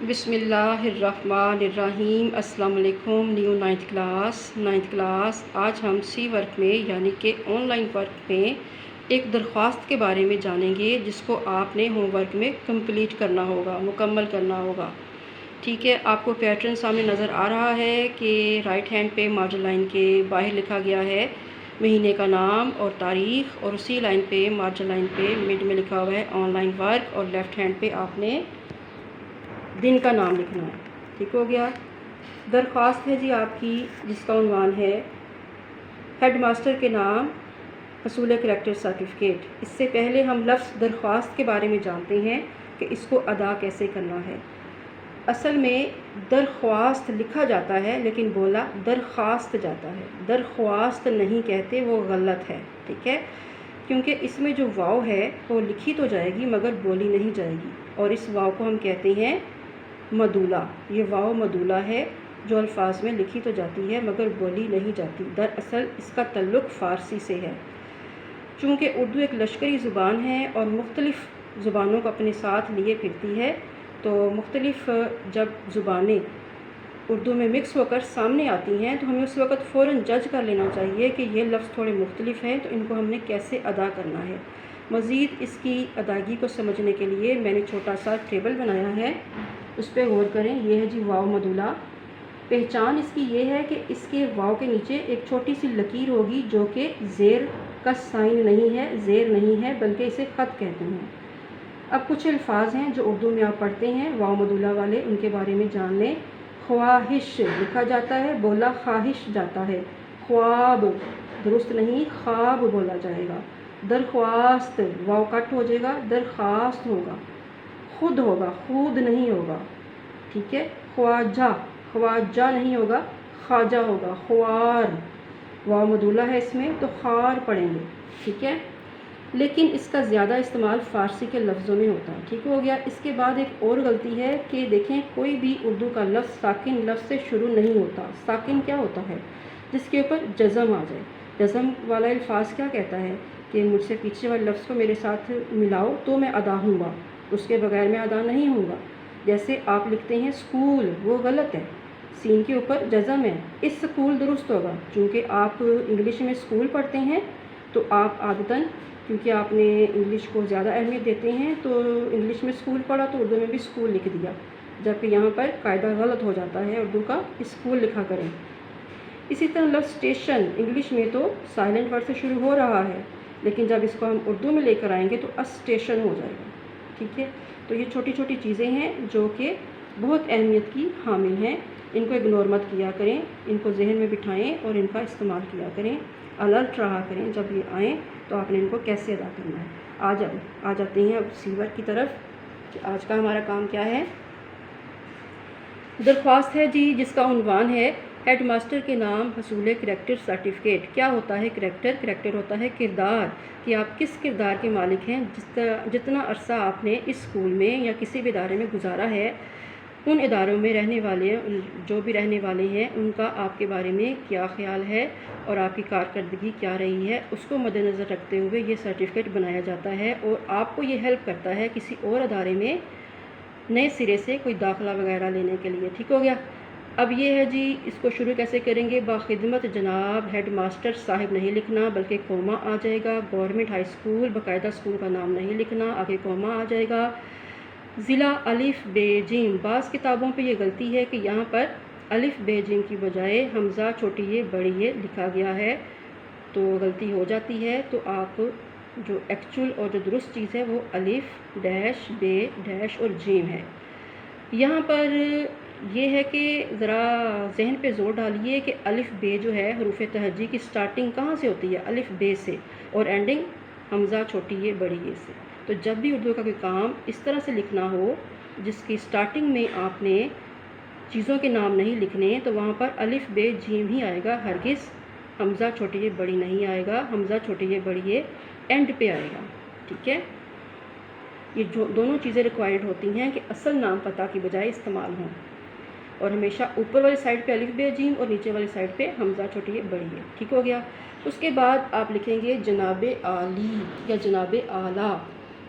بسم اللہ الرحمن الرحیم۔ السلام علیکم۔ نیو نائنتھ کلاس آج ہم سی ورک میں یعنی کہ آن لائن ورک میں ایک درخواست کے بارے میں جانیں گے جس کو آپ نے ہوم ورک میں کمپلیٹ کرنا ہوگا، مکمل کرنا ہوگا۔ ٹھیک ہے، آپ کو پیٹرن سامنے نظر آ رہا ہے کہ رائٹ ہینڈ پہ مارجن لائن کے باہر لکھا گیا ہے مہینے کا نام اور تاریخ، اور اسی لائن پہ مارجن لائن پہ مڈ میں لکھا ہوا ہے آن لائن ورک، اور لیفٹ ہینڈ پہ آپ نے دن کا نام لکھنا ہے۔ ٹھیک ہو گیا۔ درخواست ہے جی آپ کی جس کا عنوان ہے ہیڈ ماسٹر کے نام حصول کریکٹر سرٹیفکیٹ۔ اس سے پہلے ہم لفظ درخواست کے بارے میں جانتے ہیں کہ اس کو ادا کیسے کرنا ہے۔ اصل میں درخواست لکھا جاتا ہے لیکن بولا درخواست جاتا ہے، درخواست نہیں کہتے، وہ غلط ہے۔ ٹھیک ہے، کیونکہ اس میں جو واو ہے وہ لکھی تو جائے گی مگر بولی نہیں جائے گی، اور اس واو کو ہم کہتے ہیں مدولہ۔ یہ واو مدولہ ہے جو الفاظ میں لکھی تو جاتی ہے مگر بولی نہیں جاتی۔ دراصل اس کا تعلق فارسی سے ہے۔ چونکہ اردو ایک لشکری زبان ہے اور مختلف زبانوں کو اپنے ساتھ لیے پھرتی ہے، تو مختلف جب زبانیں اردو میں مکس ہو کر سامنے آتی ہیں تو ہمیں اس وقت فوراً جج کر لینا چاہیے کہ یہ لفظ تھوڑے مختلف ہیں، تو ان کو ہم نے کیسے ادا کرنا ہے۔ مزید اس کی ادائیگی کو سمجھنے کے لیے میں نے چھوٹا سا ٹیبل بنایا ہے، اس پہ غور کریں۔ یہ ہے جی واو مدولہ۔ پہچان اس کی یہ ہے کہ اس کے واو کے نیچے ایک چھوٹی سی لکیر ہوگی جو کہ زیر کا سائن نہیں ہے، زیر نہیں ہے، بلکہ اسے خط کہتے ہیں۔ اب کچھ الفاظ ہیں جو اردو میں آپ پڑھتے ہیں واو مدولہ والے، ان کے بارے میں جان لیں۔ خواہش لکھا جاتا ہے، بولا خواہش جاتا ہے۔ خواب درست نہیں، خواب بولا جائے گا۔ درخواست واو کٹ ہو جائے گا، درخواست ہوگا۔ خود ہوگا، خود نہیں ہوگا۔ ٹھیک ہے، خواجہ، خواجہ نہیں ہوگا، خواجہ ہوگا۔ خوار واو مدولہ ہے اس میں تو خار پڑھیں گے۔ ٹھیک ہے، لیکن اس کا زیادہ استعمال فارسی کے لفظوں میں ہوتا ہے۔ ٹھیک ہو گیا۔ اس کے بعد ایک اور غلطی ہے کہ دیکھیں کوئی بھی اردو کا لفظ ساکن لفظ سے شروع نہیں ہوتا۔ ساکن کیا ہوتا ہے؟ جس کے اوپر جزم آ جائے۔ جزم والا الفاظ کیا کہتا ہے کہ مجھ سے پیچھے والے لفظ کو میرے ساتھ ملاؤ تو میں ادا ہوں گا، اس کے بغیر میں ادا نہیں ہوں گا۔ جیسے آپ لکھتے ہیں اسکول، وہ غلط ہے، سین کے اوپر جزم ہے۔ اس سکول درست ہوگا، چونکہ آپ انگلش میں اسکول پڑھتے ہیں تو آپ عادتاً کیونکہ آپ نے انگلش کو زیادہ اہمیت دیتے ہیں تو انگلش میں اسکول پڑھا تو اردو میں بھی اسکول لکھ دیا، جبکہ یہاں پر قاعدہ غلط ہو جاتا ہے، اردو کا اسکول لکھا کریں۔ اسی طرح لفظ اسٹیشن انگلش میں تو سائلنٹ ورڈ سے شروع ہو رہا ہے، لیکن جب اس کو ہم اردو میں لے کر آئیں گے تو اسٹیشن ہو جائے گا۔ ٹھیک ہے، تو یہ چھوٹی چھوٹی چیزیں ہیں جو کہ بہت اہمیت کی حامل ہیں، ان کو اگنور مت کیا کریں، ان کو ذہن میں بٹھائیں اور ان کا استعمال کیا کریں، الرٹ رہا کریں جب یہ آئیں تو آپ نے ان کو کیسے ادا کرنا ہے۔ آ جاتے ہیں اب سی ورک کی طرف کہ آج کا ہمارا کام کیا ہے۔ درخواست ہے جی جس کا عنوان ہے ہیڈ ماسٹر کے نام حصول کریکٹر سرٹیفکیٹ۔ کیا ہوتا ہے کریکٹر؟ کریکٹر ہوتا ہے کردار، کہ آپ کس کردار کے مالک ہیں۔ جتنا عرصہ آپ نے اس اسکول میں یا کسی بھی ادارے میں گزارا ہے، ان اداروں میں رہنے والے جو بھی رہنے والے ہیں ان کا آپ کے بارے میں کیا خیال ہے اور آپ کی کارکردگی کیا رہی ہے، اس کو مد نظر رکھتے ہوئے یہ سرٹیفکیٹ بنایا جاتا ہے، اور آپ کو یہ ہیلپ کرتا ہے کسی اور ادارے میں نئے سرے سے کوئی داخلہ وغیرہ لینے کے لیے۔ ٹھیک ہو گیا۔ اب یہ ہے جی اس کو شروع کیسے کریں گے۔ باخدمت جناب ہیڈ ماسٹر صاحب نہیں لکھنا بلکہ کوما آ جائے گا۔ گورنمنٹ ہائی اسکول باقاعدہ اسکول کا نام نہیں لکھنا، آگے کوما آ جائے گا۔ ضلع الف بے جیم، بعض کتابوں پہ یہ غلطی ہے کہ یہاں پر الف بے جیم کی بجائے حمزہ چھوٹی یہ بڑی یہ لکھا گیا ہے، تو غلطی ہو جاتی ہے۔ تو آپ جو ایکچول اور جو درست چیز ہے وہ الف ڈیش بے ڈیش اور جیم ہے۔ یہاں پر یہ ہے کہ ذرا ذہن پہ زور ڈالیے کہ الف بے جو ہے حروف تہجی کی سٹارٹنگ کہاں سے ہوتی ہے؟ الف بے سے، اور اینڈنگ حمزہ چھوٹی یہ بڑی یہ سے۔ تو جب بھی اردو کا کوئی کام اس طرح سے لکھنا ہو جس کی سٹارٹنگ میں آپ نے چیزوں کے نام نہیں لکھنے، تو وہاں پر الف بے جیم ہی آئے گا، ہرگز حمزہ چھوٹی یہ بڑی نہیں آئے گا۔ حمزہ چھوٹی یہ بڑی یہ اینڈ پہ آئے گا۔ ٹھیک ہے، یہ جو دونوں چیزیں ریکوائرڈ ہوتی ہیں کہ اصل نام پتہ کی بجائے استعمال ہوں، اور ہمیشہ اوپر والی سائڈ پہ الف بے جیم اور نیچے والی سائڈ پہ حمزہ چھوٹی یہ بڑی ہے۔ ٹھیک ہو گیا۔ اس کے بعد آپ لکھیں گے جناب عالی یا جناب اعلیٰ۔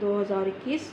2021,